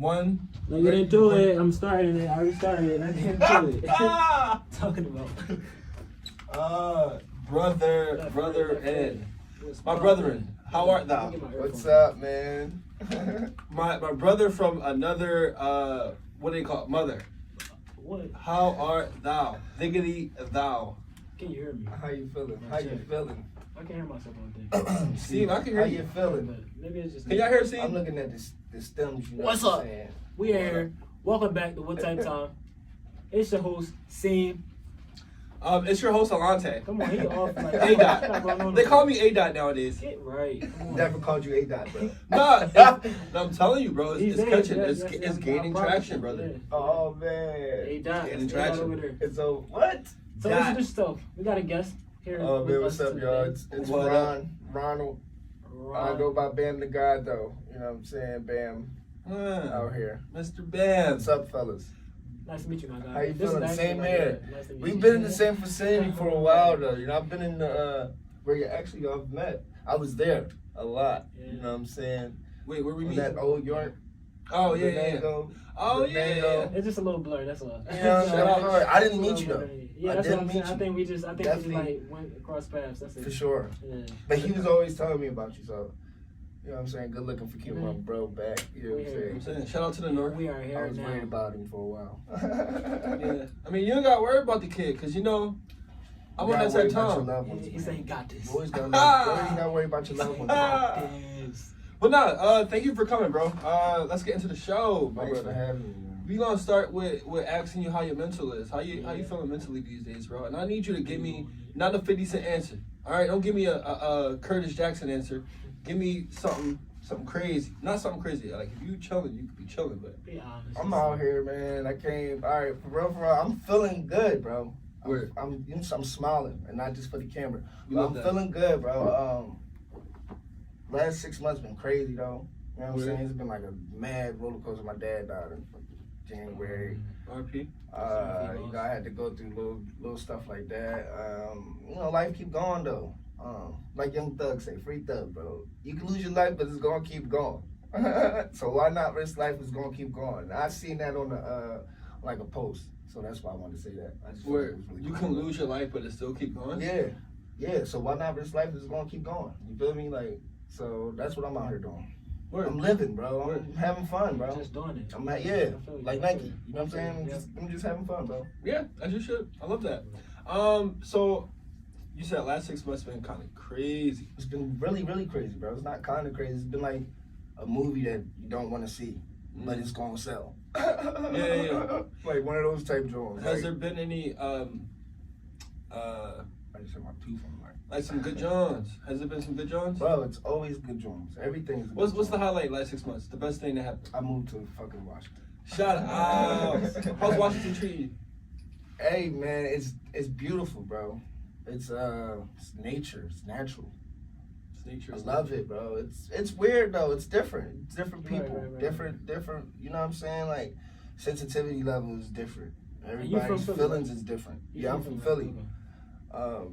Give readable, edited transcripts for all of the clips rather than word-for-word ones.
one. Let's get into it. I'm starting it. I already started it. Let's get into it. Talking about. Brother Ed. My brethren, how art thou? What's up, man? My brother from another, what do you call it? Mother. What? How art thou? Diggity thou. Can you hear me? How you feeling? How you feeling? I can hear myself all day. Steve, I can hear How you. you feeling? Maybe it's just. Can y'all hear Steve? I'm looking at the stems. You know What's what up? I'm saying? We are here. Welcome back to What Type Time. It's your host, Sim. It's your host Alante. Come on, he off like A-Dot. They call me A-Dot nowadays. Get right. Never called you A-Dot, bro. No, I'm telling you, bro. It's catching. It's gaining traction, brother. Oh man. A-Dot. Gaining A-Dot traction. over there. It's a what? So Dot. listen to stuff. We got a guest here. Oh with man, what's us up, y'all? today. It's What up? Ronald. I Ron. go by Bamm DaGodd though. You know what I'm saying? Bamm out here. Mr. Bamm. What's up, fellas? Nice to meet you, my guy. How you This is feeling? actually Same my here. dad. Nice to meet We've you. been in the same vicinity for a while though. You know, I've been in the where you actually y'all met. I was there a lot. Yeah. You know what I'm saying? Wait, where we In meet? that old York. Oh yeah, yeah. Mango. Oh The yeah. mango. It's just a little blur. That's all. You know, Shout out. I didn't meet you though. Yeah, I that's what didn't I'm meet saying. you. I think we just Definitely. like went across paths. That's it. For sure. Yeah. But he was always telling me about you, so you know what I'm saying? Good looking for keeping my bro back. You know what I'm I'm saying? saying, shout out to the North. We are I here was now. worried about him for a while. Yeah. I mean, you don't got to worry about the kid, because, you know, I'm on that same time. He said he got this. Boys gotta worry about your loved ones. Ah. This. But nah, thank you for coming, bro. Let's get into the show, my Thanks for brother. having me, man. We gonna start with asking you how your mental is. How you feeling mentally these days, bro? And I need you to give me not a 50-cent answer. All right, don't give me a Curtis Jackson answer. Give me something crazy. Not something crazy. Like if you chilling, you could be chilling, but Be honest. I'm out here, man. I came. All right, for real, I'm feeling good, bro. Word. I'm smiling, and not just for the camera. We But love I'm that. feeling good, bro. Last 6 months been crazy though. You know what I'm Word. saying? It's been like a mad roller coaster. My dad died in January. RP. You know, I had to go through little stuff like that. You know, life keep going though. Like Young Thug say, free thug, bro. You can lose your life, but it's gonna keep going. So why not risk life? It's gonna keep going. And I seen that on the like a post, so that's why I wanted to say that. I just Where thought it was really you cool. can lose your life, but it still keep going. Yeah. So why not risk life? It's gonna keep going. You feel me? Like, so that's what I'm out here doing. Word. I'm living, bro. Word. I'm having fun, bro. Just doing it. I'm at, I feel you. like Nike. You know what I'm saying? Yeah. I'm just having fun, bro. Yeah, as you should. I love that. So you said last 6 months been kind of crazy. It's been really, really crazy, bro. It's not kind of crazy. It's been like a movie that you don't want to see, but it's gonna sell. Yeah. Like one of those type joints. Has there been any I just had my tooth on like some good Johns? Has there been some good Johns? Bro, it's always good joints. Everything's good. What's the joint. highlight last 6 months? The best thing that happened? I moved to fucking Washington. Shout out. How's Washington treat you? Hey man, it's beautiful, bro. It's nature. It's natural. It's nature. I love it, bro. It's weird though. It's different. It's different Right, people. right. Different. You know what I'm saying? Like sensitivity level is different. you from Everybody's Philly, feelings right? is different. You Yeah, I'm from from Philly. Philly.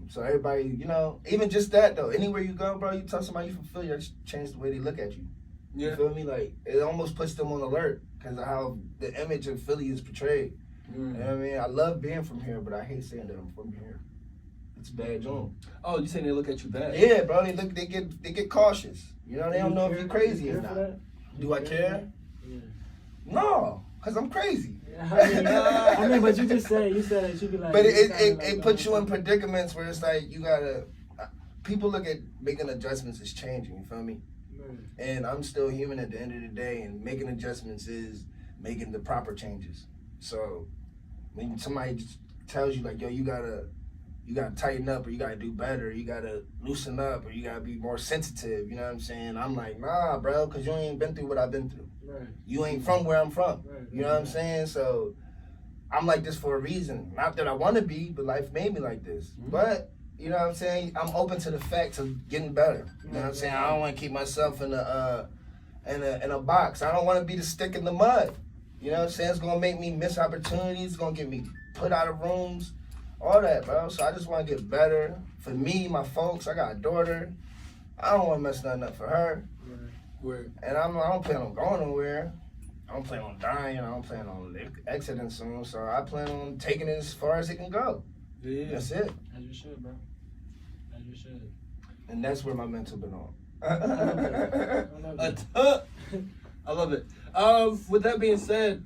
So everybody, you know, even just that though. Anywhere you go, bro, you tell somebody you from Philly, that change the way they look at you. You Yeah. feel me? Like it almost puts them on alert because of how the image of Philly is portrayed. You know what I mean? I love being from here, but I hate saying that I'm from here. It's a bad joint. Oh, you saying they look at you bad? Yeah, bro. They get cautious. You know, they don't know if you're crazy or for not. that? Do I care? Yeah. No, cause I'm crazy. I mean, but you said that you be like. But you kinda it like, puts you in predicaments where it's like you gotta. People look at making adjustments as changing. You feel me? And I'm still human at the end of the day, and making adjustments is making the proper changes. So when somebody just tells you like, yo, you gotta tighten up, or you gotta do better, you gotta loosen up, or you gotta be more sensitive, you know what I'm saying? I'm like, nah, bro, because you ain't been through what I've been through. Right. You ain't from where I'm from. Right. You know what I'm saying? So I'm like this for a reason. Not that I want to be, but life made me like this. Mm-hmm. But you know what I'm saying? I'm open to the facts of getting better. You know what I'm saying? I don't want to keep myself in a box. I don't want to be the stick in the mud. You know what I'm saying? It's gonna make me miss opportunities. It's gonna get me put out of rooms, all that, bro. So I just want to get better. For me, my folks, I got a daughter. I don't want to mess nothing up for her. Word. And I don't plan on going nowhere. I don't plan on dying. I don't plan on exiting soon. So I plan on taking it as far as it can go. Yeah. That's it. As you should, bro. As you should. And that's where my mental been on. I love it. I love it. With that being said,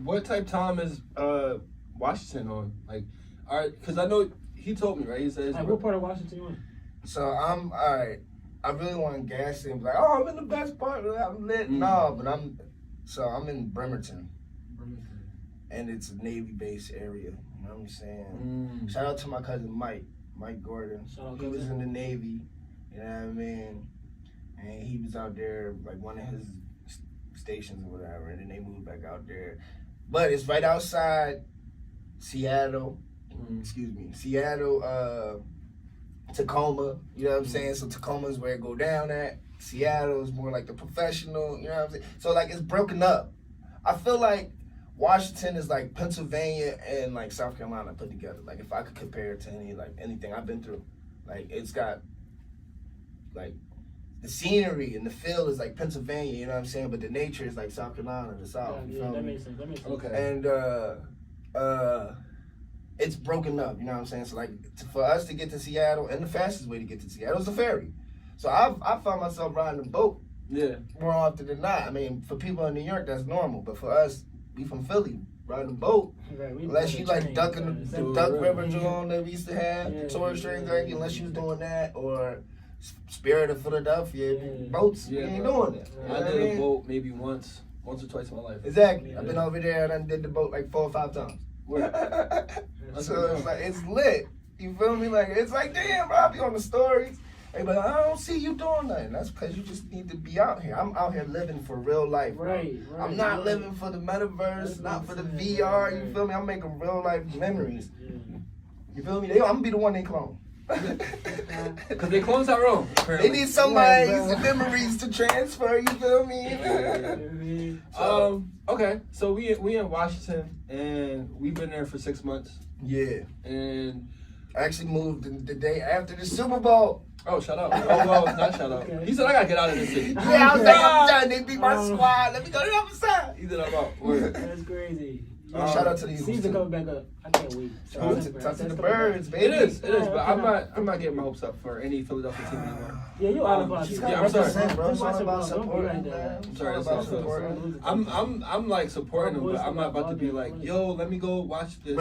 what type time is Washington on? Like, all right, because I know he told me, right? He says, Like, what part of Washington you in? So I'm all right. I really want to gas him like, oh, I'm in the best part. I'm lit. No, but I'm in Bremerton, and it's a Navy base area. You know what I'm saying? Shout out to my cousin Mike Gordon. He was in the Navy. You know what I mean? And he was out there like one of his stations or whatever, and then they moved back out there. But it's right outside Seattle. Seattle, Tacoma. You know what I'm saying? So Tacoma is where it go down at. Seattle is more like the professional. You know what I'm saying? So like it's broken up. I feel like Washington is like Pennsylvania and like South Carolina put together. Like if I could compare it to anything I've been through, like it's got like the scenery and the feel is like Pennsylvania, you know what I'm saying? But the nature is like South Carolina, the South. Yeah, that makes sense. Okay. And it's broken up, you know what I'm saying? So like for us to get to Seattle, and the fastest way to get to Seattle is a ferry. So I found myself riding a boat more often than not. I mean, for people in New York, that's normal. But for us, we from Philly, riding a boat. Right, unless you like ducking the Duck River Joint that we used to have, tourist trains, right? Unless you was doing that, or Spirit of Philadelphia, boats, we ain't doing that. I did a boat maybe once or twice in my life. Exactly. I've been over there and I did the boat like 4 or 5 times. So it's like, it's lit. You feel me? Like, it's like, damn, bro, I be on the stories. Hey, but I don't see you doing nothing. That's because you just need to be out here. I'm out here living for real life, bro. Right. I'm not living for the metaverse, not for the VR. You feel me? I'm making real life memories. You feel me? I'm gonna be the one they clone. Because they clone Tyrone. They need somebody's memories to transfer. You feel me? Okay, so we in Washington and we've been there for 6 months. Yeah. And I actually moved the day after the Super Bowl. Oh, shut up. Oh, well, not shut up. He said, I gotta get out of this city. Yeah, I was like, I'm done. They beat my squad. Let me go to the other side. He said, I'm out. Word. That's crazy. Shout out to the Eagles. Season coming back up. I can't wait. Talk to the birds, baby. It is, but I'm not getting my hopes up for any Philadelphia team anymore. Yeah, you out of pocket. Yeah, I'm sorry. Bro. It's all about supporting. supporting. I'm like supporting them, but I'm not about to be like, yo, let me go watch this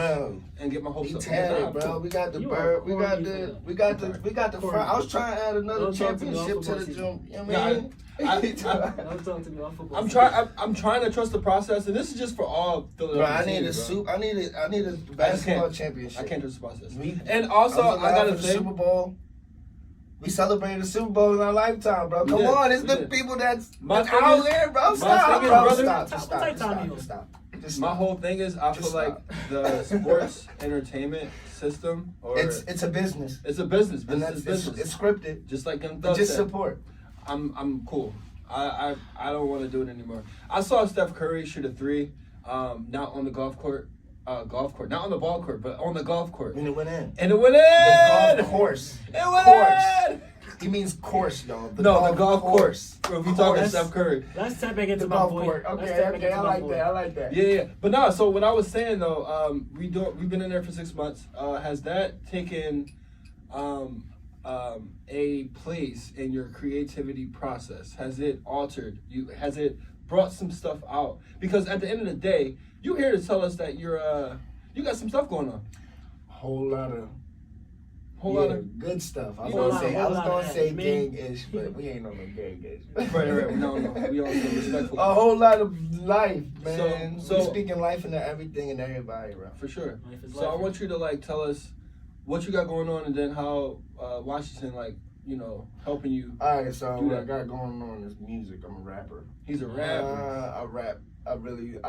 and get my hopes up. Talented, bro. We got the bird. We got the front. I was trying to add another championship to the gym. You know what I mean? Don't talk to me on football. I'm trying to trust the process, and this is just for all Philadelphia. Bro, I need a basketball championship. I can't trust the process. And also, I gotta say, Super Bowl. We celebrated the Super Bowl in our lifetime, bro. Come on, it's the people that's out there, bro. Stop. My whole thing is, I feel like the sports entertainment system, or it's a business. It's a business. It's scripted. Just like Young Thug just support. I'm cool. I don't want to do it anymore. I saw Steph Curry shoot a 3, not on the golf court, not on the ball court, but on the golf court. And it went in. The golf course. It went in. He means course, y'all. The golf course. If you talking Steph Curry. Let's tap back into the golf court. Okay, I like that. Yeah. But no, so what I was saying though, we've been in there for 6 months. Has that taken a place in your creativity process? Has it altered you? Has it brought some stuff out? Because at the end of the day, you're here to tell us that you got some stuff going on. Whole lot of good stuff. I was gonna say gang-ish, but we ain't on no gang-ish. Right. No. We all so respectful. A whole lot of life, man. So we speaking life into everything and everybody, bro. For sure. So I want you to like tell us what you got going on, and then how Washington, like, helping you. All right, so what I got going on is music. I'm a rapper. He's a rapper. I rap. I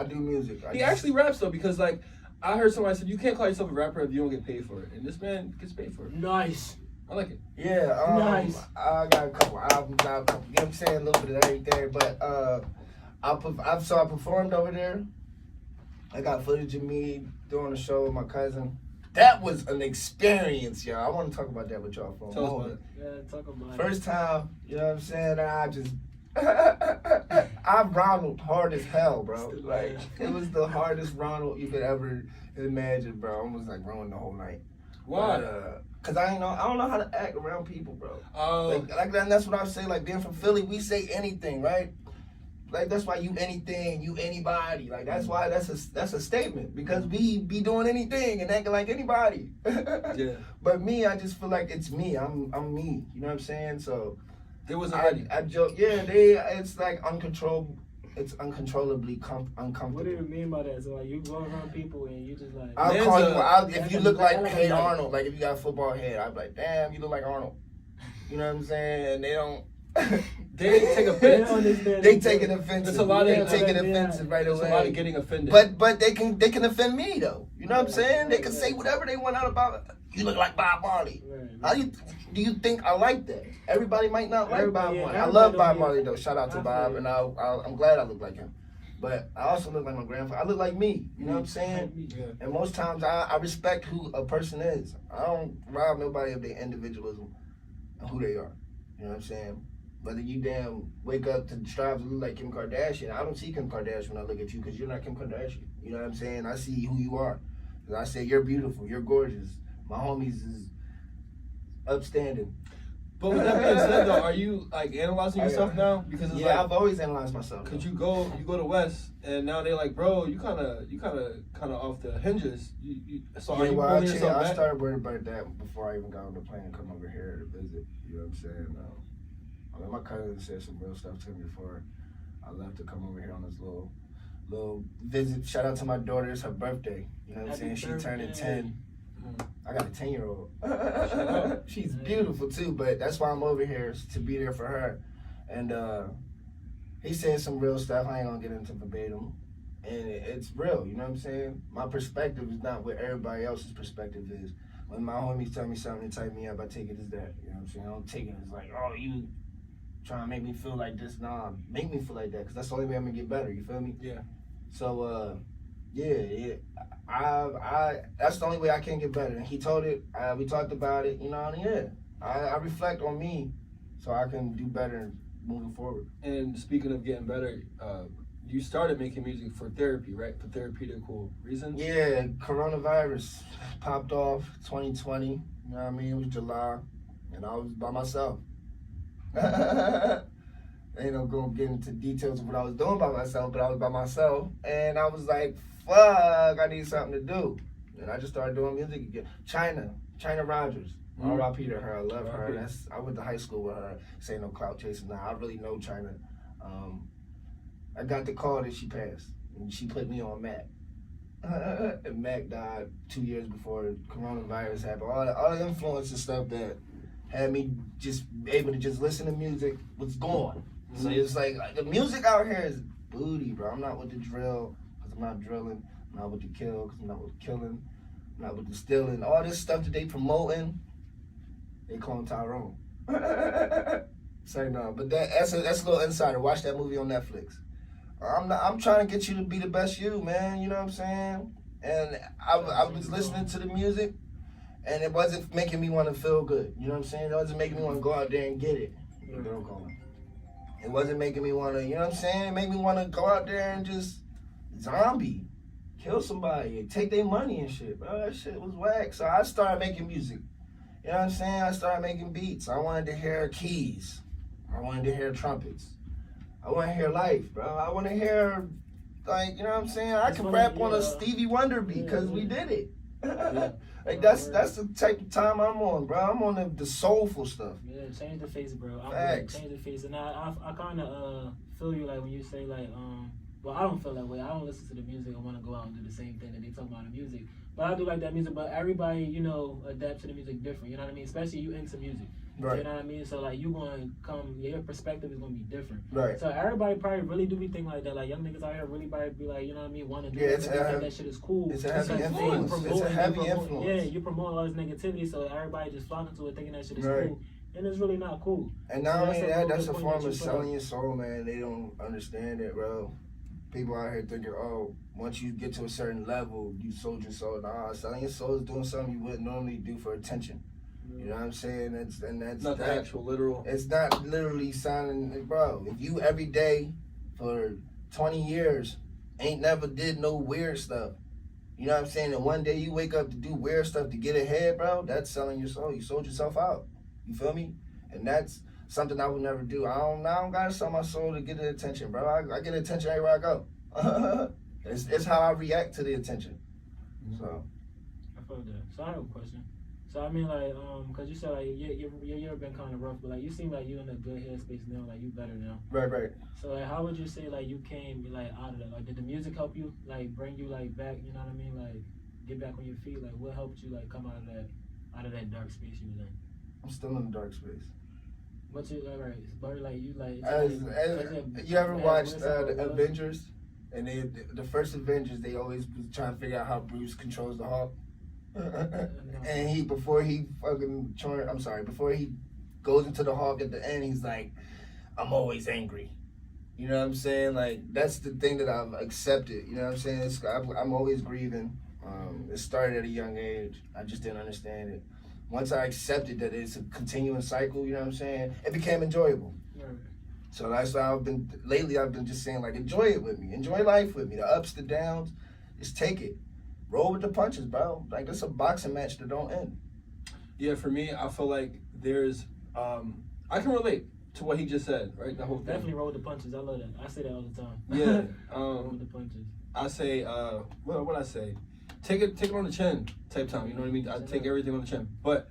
do music. He actually raps though, because like I heard somebody said you can't call yourself a rapper if you don't get paid for it, and this man gets paid for it. Nice. I like it. Yeah. Nice. I got a couple albums out. You know what I'm saying? A little bit of everything, but I performed over there. I got footage of me doing a show with my cousin. That was an experience, y'all. I want to talk about that with y'all for a moment. Yeah, talk about it. First time, you know what I'm saying? I Ronald hard as hell, bro. Still Like laugh. it was the hardest Ronald you could ever imagine, bro. I almost like ruined the whole night. Why? But, Cause I don't know how to act around people, bro. Oh, Like that's what I say. Like being from Philly, we say anything, right? Like that's why you anything, you anybody. Like that's why that's a statement because we be doing anything and acting like anybody. yeah. But me, I just feel like it's me. I'm me. You know what I'm saying? So They wasn't ready. I joke. Yeah, it's like uncontrollable. It's uncontrollably uncomfortable. What do you mean by that? So like you go around people and you just like. I'll Man's call a- you. If you look like like Hey a- Arnold, like if you got a football head, I'd be like, damn, you look like Arnold. You know what I'm saying? And they don't. They take They don't offense. understand. They take it offensive. There's a lot of- They take it yeah. offensive right There's away. a lot of getting offended. But they can offend me though. You know what I'm saying? They can say whatever they want out about. You look like Bob Marley. Right. How do you think I like that? Everybody might not like Bob Everybody- yeah, Marley. I everybody love don't Bob get Marley it. though. Shout out to I Bob, feel and you. I'm glad I look like him. But I also look like my grandfather. I look like me. You know what I'm saying? Yeah. And most times I respect who a person is. I don't rob nobody of their individualism and who they are. You know what I'm saying? Whether you damn wake up to strive to look like Kim Kardashian, I don't see Kim Kardashian when I look at you because you're not Kim Kardashian. You know what I'm saying? I see who you are. And I say you're beautiful, you're gorgeous. My homies is upstanding. But with that being said, though, are you like analyzing yourself now? Because it's Yeah, like, I've always analyzed myself. could you go to West, and now they're like, bro, you kind of off the hinges. So are Yeah, you well, pulling actually, yourself I back? started worrying about that before I even got on the plane and come over here to visit. You know what I'm saying? I mean, my cousin said some real stuff to me before I left to come over here on this little visit. Shout out to my daughter. It's her birthday. You know what I'm saying? Happy She turning birthday. 10. I got a 10-year-old. out. She's beautiful too, but that's why I'm over here is to be there for her. And he said some real stuff. I ain't gonna get into verbatim. And it's real, you know what I'm saying? My perspective is not what everybody else's perspective is. When my homies tell me something to type me up, I take it as that. You know what I'm saying? I don't take it as like, oh, you trying to make me feel like this. Nah, make me feel like that, because that's the only way I'm gonna get better, you feel me? Yeah. So, yeah. I that's the only way I can get better. And he told it, we talked about it, you know, and yeah. I reflect on me so I can do better moving forward. And speaking of getting better, you started making music for therapy, right? For therapeutical reasons. Yeah, coronavirus popped off 2020, you know what I mean? It was July, and I was by myself. Ain't no gonna get into details of what I was doing by myself, but I was by myself, and I was like, fuck, I need something to do. And I just started doing music again. China Rogers. R.I.P. to her. I love her. I went to high school with her. This ain't no clout chasing now. I really know China. I got the call that she passed, and she put me on Mac. And Mac died 2 years before coronavirus happened. All the influence and stuff that had me just able to just listen to music was gone. So it's like the music out here is booty, bro. I'm not with the drill because I'm not drilling. I'm not with the kill because I'm not with killing. I'm not with the stealing. All this stuff that they promoting, they clone Tyrone. Say no, but that's a little insider. Watch that movie on Netflix. I'm trying to get you to be the best you, man. You know what I'm saying? And I was listening to the music, and it wasn't making me want to feel good. You know what I'm saying? It wasn't making me want to go out there and get it. It wasn't making me want to, you know what I'm saying? It made me want to go out there and just zombie, kill somebody, take their money and shit, bro. That shit was whack. So I started making music. You know what I'm saying? I started making beats. I wanted to hear keys. I wanted to hear trumpets. I want to hear life, bro. I want to hear, like, you know what I'm saying? I can rap on a Stevie Wonder beat because we did it. Like, that's the type of time I'm on, bro. I'm on the soulful stuff. Yeah, change the face, bro. Facts. Change the face. And I kind of feel you, like, when you say, like, well, I don't feel that way. I don't listen to the music and want to go out and do the same thing that they talk about in the music. But I do like that music. But everybody, you know, adapts to the music different. You know what I mean? Especially you into music. Right. You know what I mean? So, like, you going to come, your perspective is going to be different. Right. So, everybody probably really do be thinking like that. Like, young niggas out here really probably be like, you know what I mean? Want to do Yeah, that. They think that shit is cool. It's a heavy Because influence. It's a heavy influence. Yeah, you promote all this negativity, so everybody just flocking to it thinking that shit is Right. cool. And it's really not cool. And not only that, that's a good point form that of you put selling out. your soul, man. They don't understand it, bro. People out here thinking, oh, once you get to a certain level, you sold your soul. Nah, selling your soul is doing something you wouldn't normally do for attention. You know what I'm saying? That's not the actual literal. It's not literally sounding, bro. If you every day for 20 years ain't never did no weird stuff, you know what I'm saying? And one day you wake up to do weird stuff to get ahead, bro. That's selling your soul. You sold yourself out. You feel me? And that's something I would never do. I don't gotta sell my soul to get the attention, bro. I get attention everywhere I go. It's how I react to the attention. So I feel that. So I have a question. So I mean, like, cause you said like your year been kind of rough, but like you seem like you in a good headspace now, like you better now. right. So like, how would you say like you came like out of that? Like, did the music help you like bring you like back? You know what I mean? Like, get back on your feet. Like, what helped you like come out of that dark space you was in? I'm still in the dark space. But you like, right? But like you like. You ever watched the Avengers? And the first Avengers, they always was trying to figure out how Bruce controls the Hulk. And before he goes into the Hulk at the end, he's like, I'm always angry. You know what I'm saying? Like, that's the thing that I've accepted. You know what I'm saying? I'm always grieving. It started at a young age. I just didn't understand it. Once I accepted that it's a continuing cycle, you know what I'm saying? It became enjoyable. So that's why I've been just saying, like, enjoy it with me. Enjoy life with me. The ups, the downs, just take it. Roll with the punches, bro. Like, this is a boxing match that don't end. Yeah, for me, I feel like there's, I can relate to what he just said, right? The whole thing. Definitely roll with the punches. I love that. I say that all the time. Yeah. Roll with the punches. I say, what I say? Take it on the chin type time, you know what I mean? I take everything on the chin. But,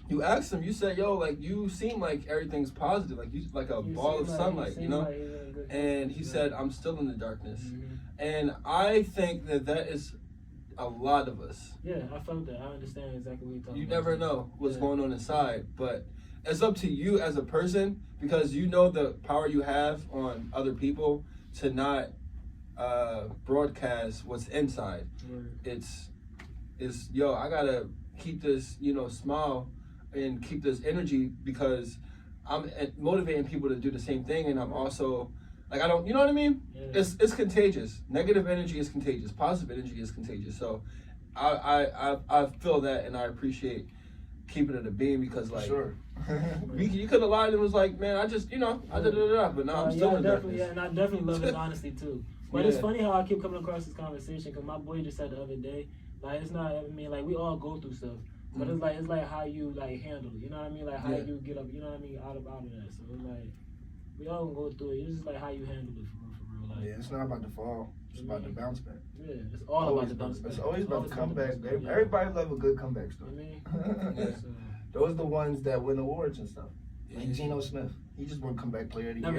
you asked him, you said, yo, like, you seem like everything's positive, like you like a ball of sunlight, you know? And he said, I'm still in the darkness. Mm-hmm. And I think that is a lot of us. Yeah, I felt that. I understand exactly what you're talking You about. never know what's going on inside, but it's up to you as a person, because you know the power you have on other people to not broadcast what's inside. It's yo, I gotta keep this, smile and keep this energy, because I'm motivating people to do the same thing, and I'm also like, I don't, you know what I mean? Yeah. It's contagious. Negative energy is contagious. Positive energy is contagious. So I feel that, and I appreciate keeping it a beam, because like, sure. you could have lied and was like, man, I just, I da-da-da-da, but now I'm still in darkness. Yeah, and I definitely love his honesty too. But it's funny how I keep coming across this conversation, because my boy just said the other day, like, it's not, I mean, like, we all go through stuff, but it's like how you like handle it, you know what I mean? Like how you get up, you know what I mean, out of that. So it's like, we all gonna go through it. It's just like how you handle it for real. Like, yeah, it's not about the fall. It's about the bounce back. Yeah, it's all about the bounce back. It's always about the comeback. Everybody love a good comeback story. Those are the ones that win awards and stuff. Like Geno Smith, he just won comeback player of the year.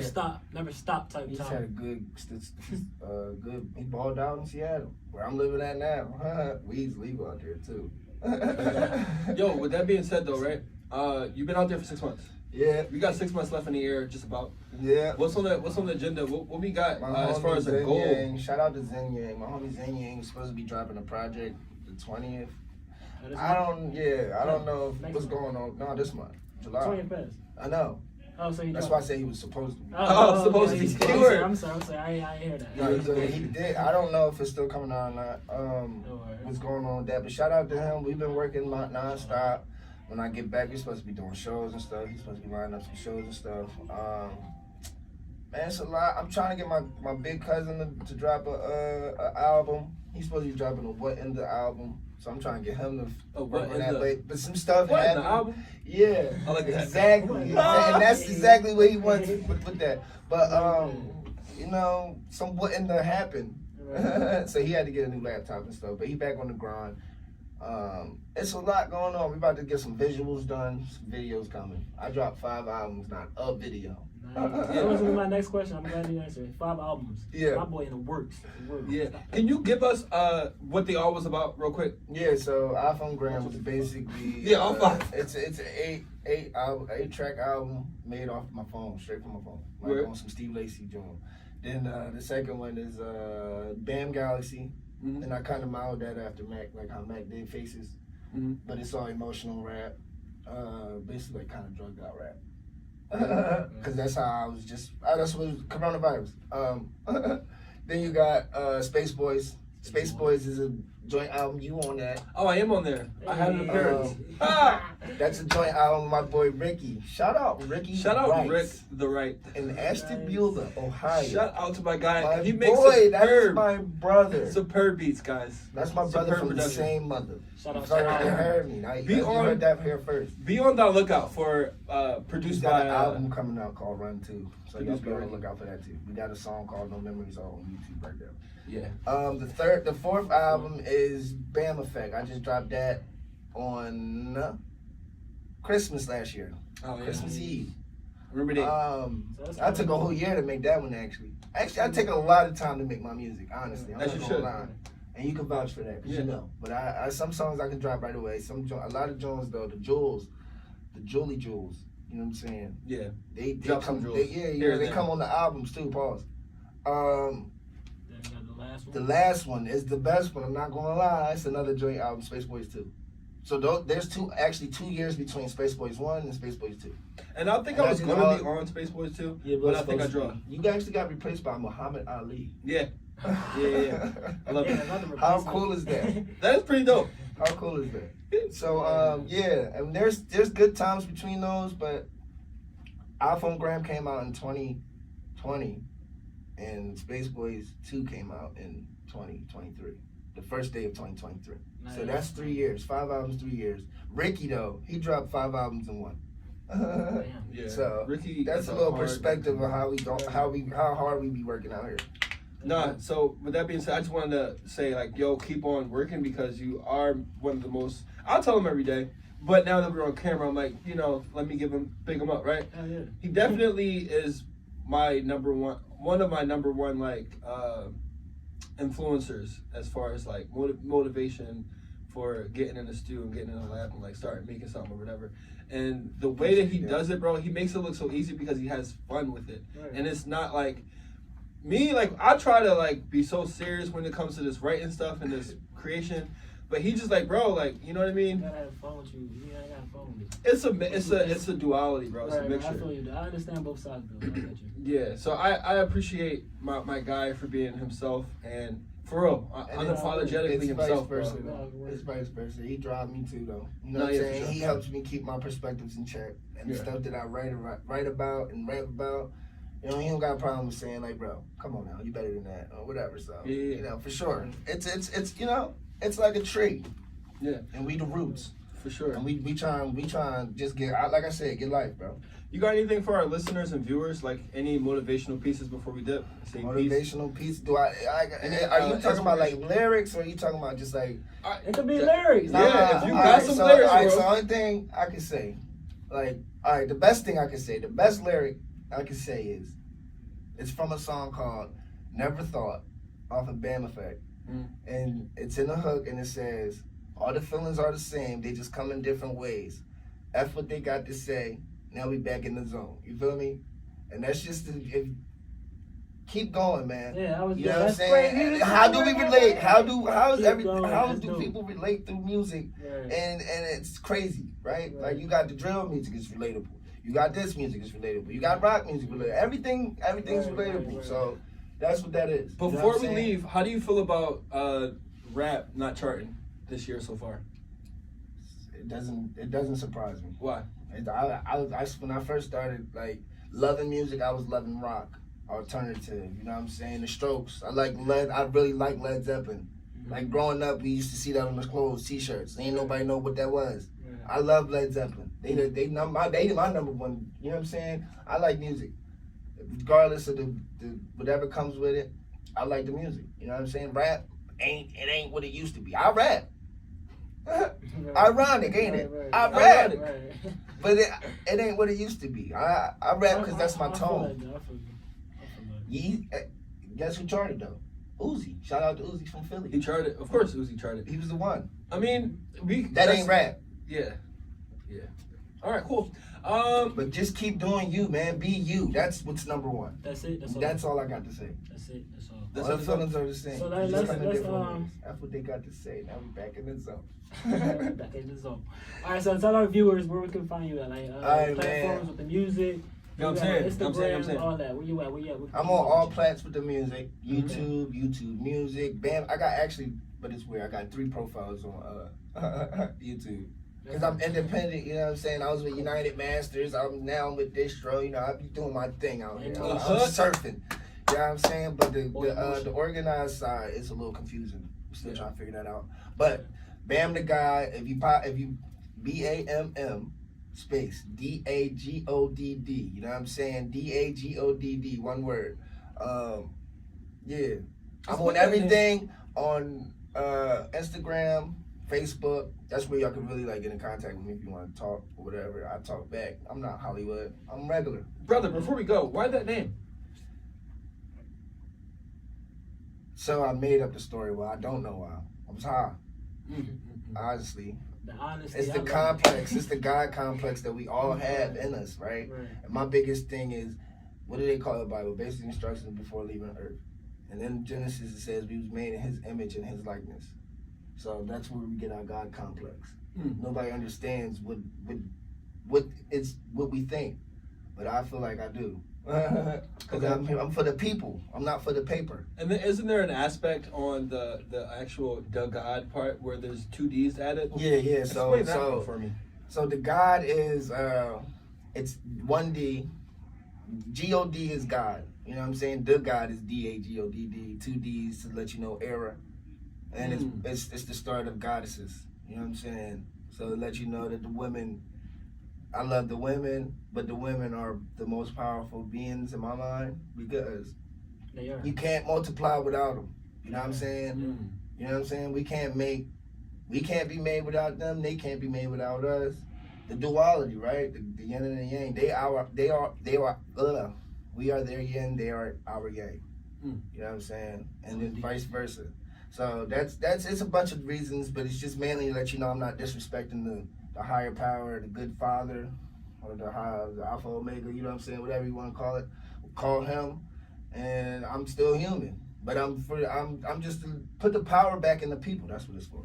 Never stop type. He just had a good, he balled out in Seattle, where I'm living at now. Weed's legal out there too. Yo, with that being said though, right? You've been out there for 6 months. Yeah. We got 6 months left in the year, just about. Yeah. What's on the agenda? What we got as far as a goal? Yang, shout out to Zen Yang. My homie Zen Yang is supposed to be dropping a project the 20th. I don't know what's going on. No, this month, July. 20th passed. I know. Oh, so that's why I say he was supposed to be. Supposed to be cured. I'm sorry. I ain't hear that. No, he did. I don't know if it's still coming out or not. What's going on with that? But shout out to him. We've been working nonstop. When I get back, we're supposed to be doing shows and stuff. He's supposed to be lining up some shows and stuff. Man, it's a lot. I'm trying to get my big cousin to drop a album. He's supposed to be dropping a What in the album. So I'm trying to get him to work on that. But some stuff happened. The album? Yeah. I like that. Exactly. And that's exactly what he wants with that. But, some What in the happened. So he had to get a new laptop and stuff. But he back on the grind. It's a lot going on. We about to get some visuals done, some videos coming. I dropped 5 albums, not a video. That was my next question. I'm glad you answered. 5 albums. Yeah. My boy in the works. Yeah. Can you give us what they all was about real quick? Yeah. So iPhone Gram was basically it's an 8-track album made off my phone, straight from my phone, like on some Steve Lacy joint. Then the second one is Bamm Galaxy. Mm-hmm. And I kind of modeled that after Mac, like how Mac did Faces. Mm-hmm. But it's all emotional rap, basically kind of drugged out rap. Because that's how I was that's what was coronavirus. Then you got Space Boys. Space Boys is joint album. You on that? Oh, I am on there. I had an Hey. appearance. That's a joint album with my boy Ricky. Shout out Ricky. Shout out Rice Rick the Right. in Ashtabula, Ohio. Shout out to my guy. My He makes boy, that is superb, my brother. superb beats, guys. That's my brother Superb from the production. same mother. Shout out, So shout out. you heard me. Now, Be you on- heard that here first. Be on the lookout for He's produced got by an album coming out called Run 2. So y'all Produced be by on the Ricky. lookout for that too. We got a song called No Memories on YouTube right there. yeah. The fourth album is Bamm Effect. I just dropped that on Christmas last year. Oh yeah. Christmas Eve. Remember that? I took a whole year to make that one actually. Actually, I take a lot of time to make my music, honestly. I'm As not you gonna should. lie. And you can vouch for that, 'cause Yeah. you know. But I some songs I can drop right away. A lot of Jones though, the jewels, the Julie jewels. You know what I'm saying? Yeah. They Drop some come. jewels. They Here and there. come on the albums too. Pause. Then we got the last one. The last one is the best one. I'm not gonna lie. It's another joint album, Space Boys 2. So there's 2 years between Space Boys 1 and Space Boys 2. And I think And I was that's gonna all- be on Space Boys too, Yeah, but I think I dropped. You actually got replaced by Muhammad Ali. Yeah. Yeah. I love Yeah, it. another How replacement. cool is that? That is pretty dope. How cool is that? So yeah, and there's good times between those, but iPhone Gram came out in 2020, and Space Boys 2 came out in 2023, the first day of 2023. So Nice. that's 3 years, 5 albums, 3 years. Ricky though, he dropped 5 albums in one. Damn. Yeah. So Ricky, that's is a little hard- perspective of how hard we be working out here. Nah, so with that being said, I just wanted to say, like, yo, keep on working because you are one of the most. I'll tell him every day, but now that we're on camera, I'm like, let me big him up, right? Hell yeah. He definitely is my one of my number one, like, influencers as far as, like, motivation for getting in the studio and getting in the lab and, like, starting making something or whatever. And the way that he does it, bro, he makes it look so easy because he has fun with it. Right. And it's not like me, like I try to like be so serious when it comes to this writing stuff and this creation, but he just like, bro, like, you know what I You mean? gotta have fun with you. You gotta have fun with it. It's a duality, bro. It's a Right, I mixture. feel you. I understand both sides though. I get you. Yeah, so I appreciate my guy for being himself and for real, And it's unapologetically vice himself, versa, bro. though. It's vice versa. He drives me too, though. You know No, what I'm yeah, for saying? sure. He helps me keep my perspectives in check. And the Yeah. stuff that I write about and rap about, he don't got a problem with saying, like, bro, come on now, you better than that, or whatever. So, Yeah. for sure. It's it's like a tree. Yeah. And we the roots. For sure. And we try and just like I said, get life, bro. You got anything for our listeners and viewers, like any motivational pieces before we dip? Say peace. Motivational piece. Are you talking about like lyrics, or are you talking about just like? It could be lyrics. Yeah, if you got alright, some so, lyrics, alright, bro. so only thing I can say, like, alright, the best thing I can say, the best lyric I can say is, it's from a song called "Never Thought" off of Bamm Effect, and it's in the hook, and it says, "All the feelings are the same, they just come in different ways. F what they got to say. Now we back in the zone." You feel me? And that's just keep going, man. Yeah, I was. You know what I'm that's saying? crazy. And how do we relate? How Keep going, do that's people relate through music? Right. And it's crazy, right? Right. Like you got the drill music is relatable. You got this music is relatable. You got rock music relatable. Everything's Right, relatable. right. So that's what that is. You know Before what we I'm saying? leave, how do you feel about rap not charting this year so far? It doesn't surprise me. Why? When I first started like loving music, I was loving rock, alternative. You know what I'm saying? The Strokes. I really like Led Zeppelin. Like growing up, we used to see that on the clothes, T-shirts. Ain't nobody know what that was. Yeah. I love Led Zeppelin. They my number one. You know what I'm saying? I like music, regardless of the whatever comes with it. I like the music. You know what I'm saying? Rap ain't what it used to be. I rap. Ironic, ain't it? Right, I right. rap, Right. but it ain't what it used to be. I rap because that's my I feel tone. like that. I feel like Guess who charted though? Uzi. Shout out to Uzi from Philly. He charted, of course. Uzi charted. He was the one. I mean, That ain't rap. Yeah. All right, cool. But just keep doing you, man. Be you. That's what's number one. That's it. That's all. That's all I got to say. That's it. That's all. That's All it, the that's all. feelings are the same. So They let's- just come in let's, different ways. That's what they got to say. Now we back in the zone. Back in the zone. All right, so tell our viewers where we can find you at, like Alright, platforms man. with the music. You know what I'm got saying? Instagram, all that. Where you at? I'm on all plats with the music. YouTube Music. Bam. I got actually but it's weird. I got 3 profiles on YouTube. Because I'm independent, you know what I'm saying? I was with United Masters. I'm now with Distro. You know, I be doing my thing out here. I'm surfing. You know what I'm saying? But the organized side is a little confusing. I'm still trying to figure that out. But Bamm DaGodd, if you BAMM space DaGodd, you know what I'm saying? DaGodd, one word. Yeah. I'm on everything on Instagram, Facebook. That's where y'all can really like get in contact with me if you want to talk or whatever. I talk back. I'm not Hollywood. I'm regular. Brother, before we go, why that name? So I made up the story. Well, I don't know why. I was high. Honestly. The honesty. It's the complex. It's the God complex that we all have in us, right? And my biggest thing is, what do they call the Bible? Basic instructions before leaving Earth. And then Genesis, it says we was made in His image and His likeness. So that's where we get our God complex. Nobody understands what we think, but I feel like I do. Because I'm for the people. I'm not for the paper. And then isn't there an aspect on the actual DaGodd part where there's 2 D's added? Yeah. Explain that one for me. So DaGodd is it's 1 D. God is God. You know what I'm saying? DaGodd is DaGodd. 2 D's to let you know error. And it's the start of goddesses. You know what I'm saying? So it lets you know that the women, I love the women, but the women are the most powerful beings in my mind because you can't multiply without them. You know what I'm saying? You know what I'm saying? We can't be made without them. They can't be made without us. The duality, right? The yin and the yang. We are their yin. They are our yang. You know what I'm saying? And then vice versa. So that's it's a bunch of reasons, but it's just mainly to let you know I'm not disrespecting the higher power, the good father, or the alpha omega, you know what I'm saying, whatever you want to call it, call him, and I'm still human. But I'm just to put the power back in the people. That's what it's for.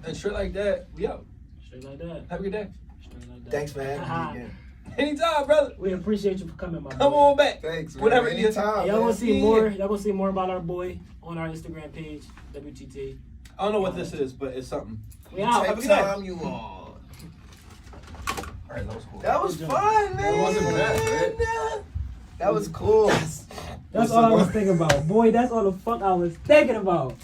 And straight like that, we out. Straight like that. Have a good day. Straight like that. Thanks for having me again. Anytime, brother. We appreciate you for coming, my boy. Come on back. Thanks. Whatever. Anytime. Y'all gonna see more. Y'all gonna see more about our boy on our Instagram page, WTT. I don't know what this is, but it's something. We out. Take time you on. Alright, that was cool. That was fun, man. That wasn't bad, right? That was cool. That's all I was thinking about. Boy, that's all the fuck I was thinking about.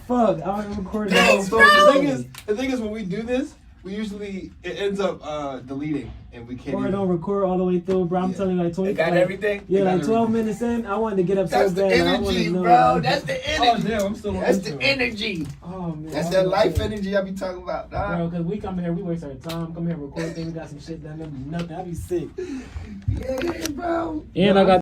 Fuck, I was recording the whole The thing is, when we do this, we usually it ends up deleting, and we can't. Or I don't record all the way through, bro. I'm telling you, like 20. It got everything. Yeah, like 12 minutes in, I wanted to get up That's so the bad. energy, bro. That's the energy. Oh damn, I'm still on. That's the energy. Oh man. That's that life energy I be talking about, dog. Bro, because we come here, we waste our time, come here, record things, we got some shit done, nothing. I be sick. Yeah, bro. And I got